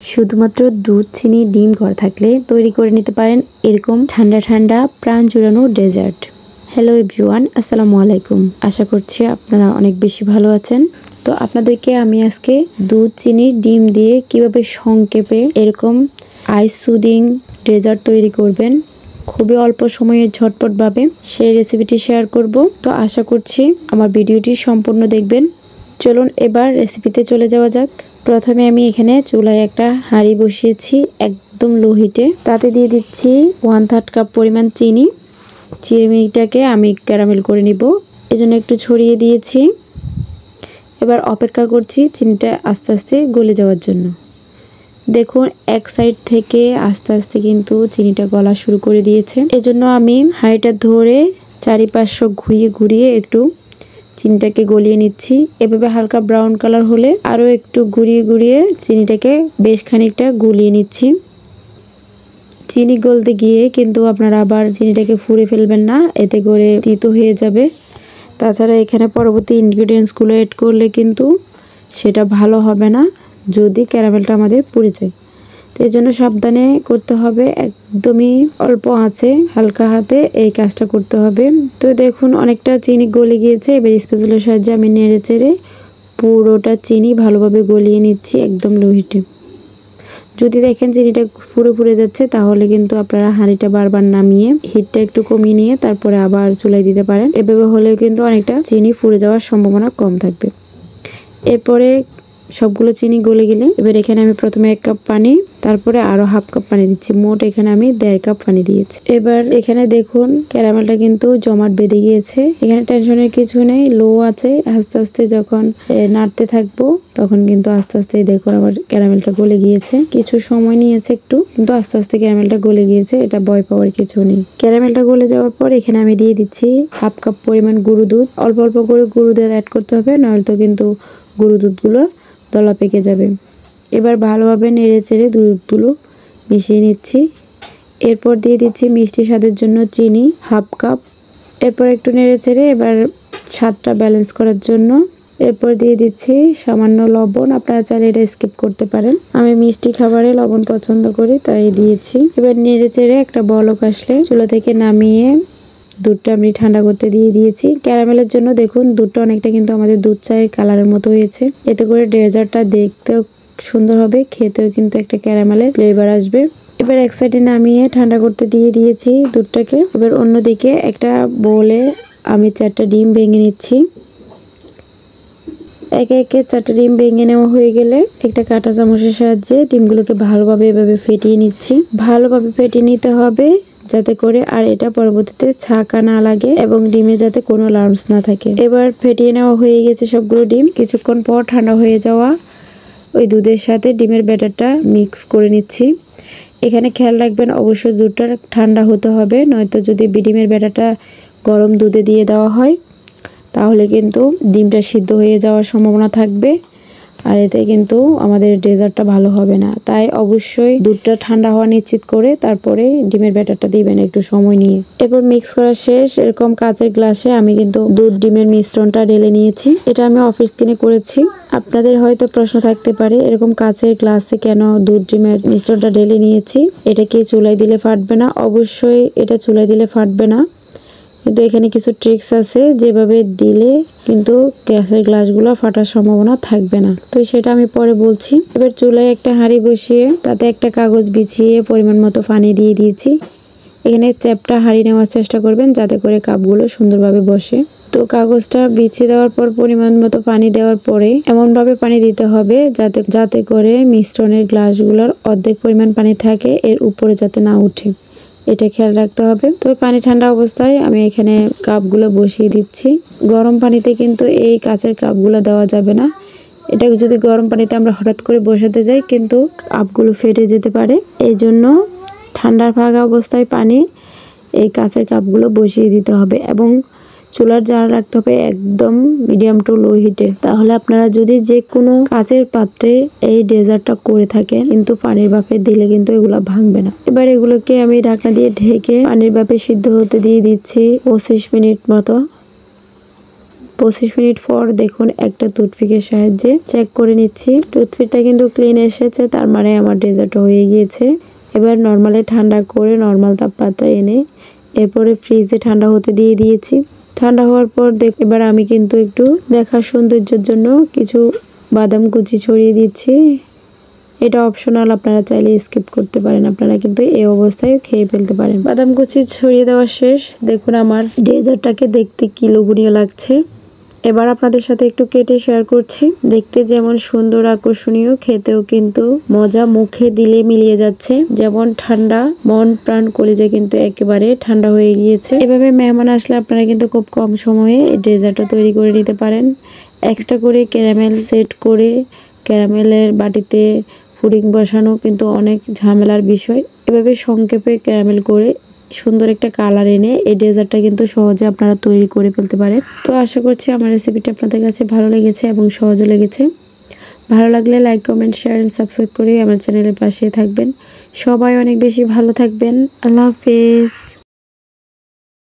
শুধুমাত্র দুধ, চিনি, ডিম ঘরে থাকলে তৈরি করে নিতে পারেন এরকম ঠান্ডা ঠান্ডা প্রাণ জুড়ানো ডেজার্ট। হ্যালো এভরিওয়ান, আসসালামু আলাইকুম। আশা করছি আপনারা অনেক বেশি ভালো আছেন। তো আপনাদেরকে আমি আজকে দুধ, চিনি, ডিম দিয়ে কিভাবে সংক্ষেপে এরকম আইস সুদিং ডেজার্ট তৈরি করবেন খুবই অল্প সময়ে ঝটপটভাবে সেই রেসিপিটি শেয়ার করব। তো আশা করছি আমার ভিডিওটি সম্পূর্ণ দেখবেন। চলুন এবার রেসিপিতে চলে যাওয়া যাক। প্রথমে আমি এখানে চুলায় একটা হাঁড়ি বসিয়েছি একদম লো হিটে। তাতে দিয়ে দিচ্ছি 1/3 কাপ পরিমাণ চিনি। চিনিটাকে আমি ক্যারামেল করে নিব, এজন্য একটু ছড়িয়ে দিয়েছি। এবার অপেক্ষা করছি চিনিটা আস্তে আস্তে গলে যাওয়ার জন্য। দেখুন এক সাইড থেকে আস্তে আস্তে কিন্তু চিনিটা গলা শুরু করে দিয়েছে। এজন্য আমি হাঁড়িটা ধরে চারিপাশে ঘুরিয়ে ঘুরিয়ে একটু চিনিটাকে গলিয়ে নিচ্ছি। এভাবে হালকা ব্রাউন কালার হলে আরও একটু ঘুরিয়ে ঘুরিয়ে চিনিটাকে বেশ খানিকটা গলিয়ে নিচ্ছি। চিনি গলতে গিয়ে কিন্তু আপনারা আবার চিনিটাকে ফুঁড়ে ফেলবেন না, এতে করে তিতো হয়ে যাবে। তাছাড়া এখানে পরবর্তী ইনগ্রিডিয়েন্টসগুলো এড করলে কিন্তু সেটা ভালো হবে না যদি ক্যারামেলটা আমাদের পুড়ে যায়। তো এই জন্য সাবধানে করতে হবে, একদমই অল্প আঁচে হালকা হাতে এই কাজটা করতে হবে। তো দেখুন অনেকটা চিনি গলে গিয়েছে। এবার স্প্যাচুলার সাহায্যে আমি নেড়ে চেড়ে পুরোটা চিনি ভালোভাবে গলিয়ে নিচ্ছি একদম লো হিটে। যদি দেখেন চিনিটা পুরো পুড়ে যাচ্ছে তাহলে কিন্তু আপনারা হাঁড়িটা বারবার নামিয়ে হিটটা একটু কমিয়ে নিয়ে তারপরে আবার চুলায় দিতে পারেন। এভাবে হলেও কিন্তু অনেকটা চিনি পুড়ে যাওয়ার সম্ভাবনা কম থাকবে। এরপরে সবগুলো চিনি গলে গেলে এবার এখানে আমি প্রথমে 1 কাপ পানি, তারপরে আরো হাফ কাপ পানি দিচ্ছি। মোট এখানে আমি 1.5 কাপ পানি দিয়েছি। এবার এখানে দেখুন ক্যারামেলটা কিন্তু জমাট বেঁধে গিয়েছে। এখানে টেনশনের কিছু নেই, লো আছে। আস্তে আস্তে যখন নাড়তে থাকবো তখন কিন্তু আস্তে আস্তে দেখুন আমার ক্যারামেলটা গলে গিয়েছে। কিছু সময় নিয়েছে একটু, কিন্তু আস্তে আস্তে ক্যারামেলটা গলে গিয়েছে, এটা ভয় পাওয়ার কিছু নেই। ক্যারামেলটা গলে যাওয়ার পর এখানে আমি দিয়ে দিচ্ছি হাফ কাপ পরিমাণ গুঁড়ো দুধ। অল্প অল্প করে গুঁড়ো দুধ অ্যাড করতে হবে, নয়তো কিন্তু গুঁড়ো দুধগুলো দলা পেকে যাবে। এবার ভালোভাবে নেড়ে চেড়ে দুধগুলো মিশিয়ে নিচ্ছি। এরপর দিয়ে দিচ্ছি মিষ্টি স্বাদের জন্য চিনি হাফ কাপ। এরপর একটু নেড়ে চেড়ে এবার স্বাদটা ব্যালেন্স করার জন্য এরপর দিয়ে দিচ্ছি সামান্য লবণ। আপনারা চাইলে এটা স্কিপ করতে পারেন, আমি মিষ্টি খাবারে লবণ পছন্দ করি তাই দিয়েছি। এবার নেড়ে চেড়ে একটা বলক আসলে চুলা থেকে নামিয়ে দুধটা আমি ঠান্ডা করতে দিয়ে দিয়েছি। ক্যারামেলের জন্য দেখুন দুধটা অনেকটা কিন্তু আমাদের দুধ চায়ের কালারের মতো হয়েছে। এতে করে ডেজার্টটা দেখতেও সুন্দর হবে, খেতেও কিন্তু একটা ক্যারামেলের ফ্লেভার আসবে। এবার এক সাইডে নামিয়ে ঠান্ডা করতে দিয়ে দিয়েছি দুধটাকে। এবার অন্যদিকে একটা বোলে আমি 4টা ডিম ভেঙে নিচ্ছি। একে একে 4টা ডিম ভেঙে নেওয়া হয়ে গেলে একটা কাঁটা চামচের সাহায্যে ডিমগুলোকে ভালোভাবে এভাবে ফেটিয়ে নিচ্ছি। ভালোভাবে ফেটিয়ে নিতে হবে যাতে করে আর এটা পরবর্তীতে ছাকা না লাগে এবং ডিমে যাতে কোনো লাম্পস না থাকে। এবার ফেটিয়ে নেওয়া হয়ে গেছে সবগুলো ডিম। কিছুক্ষণ পর ঠান্ডা হয়ে যাওয়া ওই দুধের সাথে ডিমের ব্যাটারটা মিক্স করে নিচ্ছি। এখানে খেয়াল রাখবেন অবশ্যই দুধটা ঠান্ডা হতে হবে, নয়তো যদি ডিমের ব্যাটারটা গরম দুধে দিয়ে দেওয়া হয় তাহলে কিন্তু ডিমটা সিদ্ধ হয়ে যাওয়ার সম্ভাবনা থাকবে, আর এতে কিন্তু আমাদের ডেজার্টটা ভালো হবে না। তাই অবশ্যই দুধটা ঠান্ডা হওয়া নিশ্চিত করে তারপরে ডিমের ব্যাটারটা দিবেন একটু সময় নিয়ে। এরপর মিক্স করা শেষ। এরকম কাঁচের গ্লাসে আমি কিন্তু দুধ ডিমের মিশ্রণটা ঢেলে নিয়েছি। এটা আমি অফিস কিনে করেছি। আপনাদের হয়তো প্রশ্ন থাকতে পারে এরকম কাঁচের গ্লাসে কেন দুধ ডিমের মিশ্রণটা ঢেলে নিয়েছি, এটা কি চুলায় দিলে ফাটবে না? অবশ্যই এটা চুলায় দিলে ফাটবে না, কিন্তু এখানে কিছু ট্রিক্স আছে যেভাবে দিলে কিন্তু গ্যাসের গ্লাসগুলো ফাটার সম্ভাবনা থাকবে না, তো সেটা আমি পরে বলছি। এবার চুলায় একটা হাঁড়ি বসিয়ে তাতে একটা কাগজ বিছিয়ে পরিমাণ মতো পানি দিয়ে দিয়েছি। এখানে চ্যাপটা হাঁড়ি নেওয়ার চেষ্টা করবেন যাতে করে কাপগুলো সুন্দরভাবে বসে। তো কাগজটা বিছিয়ে দেওয়ার পর পরিমাণ মতো পানি দেওয়ার পরে এমনভাবে পানি দিতে হবে যাতে করে মিশ্রণের গ্লাসগুলোর অর্ধেক পরিমাণ পানি থাকে, এর উপরে যাতে না উঠে, এটা খেয়াল রাখতে হবে। তবে পানি ঠান্ডা অবস্থায় আমি এখানে কাপগুলো বসিয়ে দিচ্ছি। গরম পানিতে কিন্তু এই কাচের কাপগুলো দেওয়া যাবে না। এটা যদি গরম পানিতে আমরা হঠাৎ করে বসাতে যাই কিন্তু কাপগুলো ফেটে যেতে পারে। এই জন্য ঠান্ডার ফাঁকা অবস্থায় পানি এই কাচের কাপগুলো বসিয়ে দিতে হবে এবং চুলার জাল রাখতে হবে একদম মিডিয়াম টু লো হিটে। তাহলে আপনারা যদি যে কোনো কাচের পাত্রে এই ডেজার্টটা করে থাকেন কিন্তু পানির ভাপে দিলে কিন্তু এগুলো ভাঙবে না। এবার এগুলোকে আমি ঢাকনা দিয়ে ঢেকে পানির ভাপে সিদ্ধ হতে দিয়ে দিচ্ছি 25 মিনিট মতো। 25 মিনিট পর দেখুন একটা টুথপিকের সাহায্যে চেক করে নিচ্ছি। টুথপিকটা কিন্তু ক্লিন এসেছে, তার মানে আমার ডেজার্ট হয়ে গিয়েছে। এবার নর্মালি ঠান্ডা করে নর্মাল তাপমাত্রায় এনে এরপরে ফ্রিজে ঠান্ডা হতে দিয়ে দিয়েছি। ঠান্ডা হওয়ার পর এবার আমি কিন্তু একটু দেখার সৌন্দর্যের জন্য কিছু বাদাম কুচি ছড়িয়ে দিচ্ছি। এটা অপশনাল, আপনারা চাইলে স্কিপ করতে পারেন, আপনারা কিন্তু এই অবস্থায় খেয়ে ফেলতে পারেন। বাদাম কুচি ছড়িয়ে দেওয়া শেষ। দেখুন আমার ডেজার্টটাকে দেখতে কি লোভনীয় লাগছে। এবার আপনাদের সাথে একটু কেটে শেয়ার করছি। দেখতে যেমন সুন্দর আকর্ষণীয়, খেতেও কিন্তু মজা, মুখে দিলে মিলিয়ে যাচ্ছে। যেমন ঠান্ডা, মন প্রাণ কলিজা কিন্তু একেবারে ঠান্ডা হয়ে গিয়েছে। এভাবে মেহমান আসলে আপনারা কিন্তু খুব কম সময়ে এই ডেজার্টটা তৈরি করে নিতে পারেন। এক্সট্রা করে ক্যারামেল সেট করে ক্যারামেলের বাটিতে পুডিং বসানো কিন্তু অনেক ঝামেলার বিষয়। এভাবে সংক্ষেপে ক্যারামেল করে সুন্দর একটা কালার এনে এই ডেজার্টটা কিন্তু সহজে আপনারা তৈরি করে ফেলতে পারেন। তো আশা করছি আমার রেসিপিটা আপনাদের কাছে ভালো লেগেছে এবং সহজও লেগেছে। ভালো লাগলে like, comment, share and subscribe করে আমার চ্যানেলের পাশে থাকবেন। সবাই অনেক বেশি ভালো থাকবেন। আল্লাহ হাফেজ।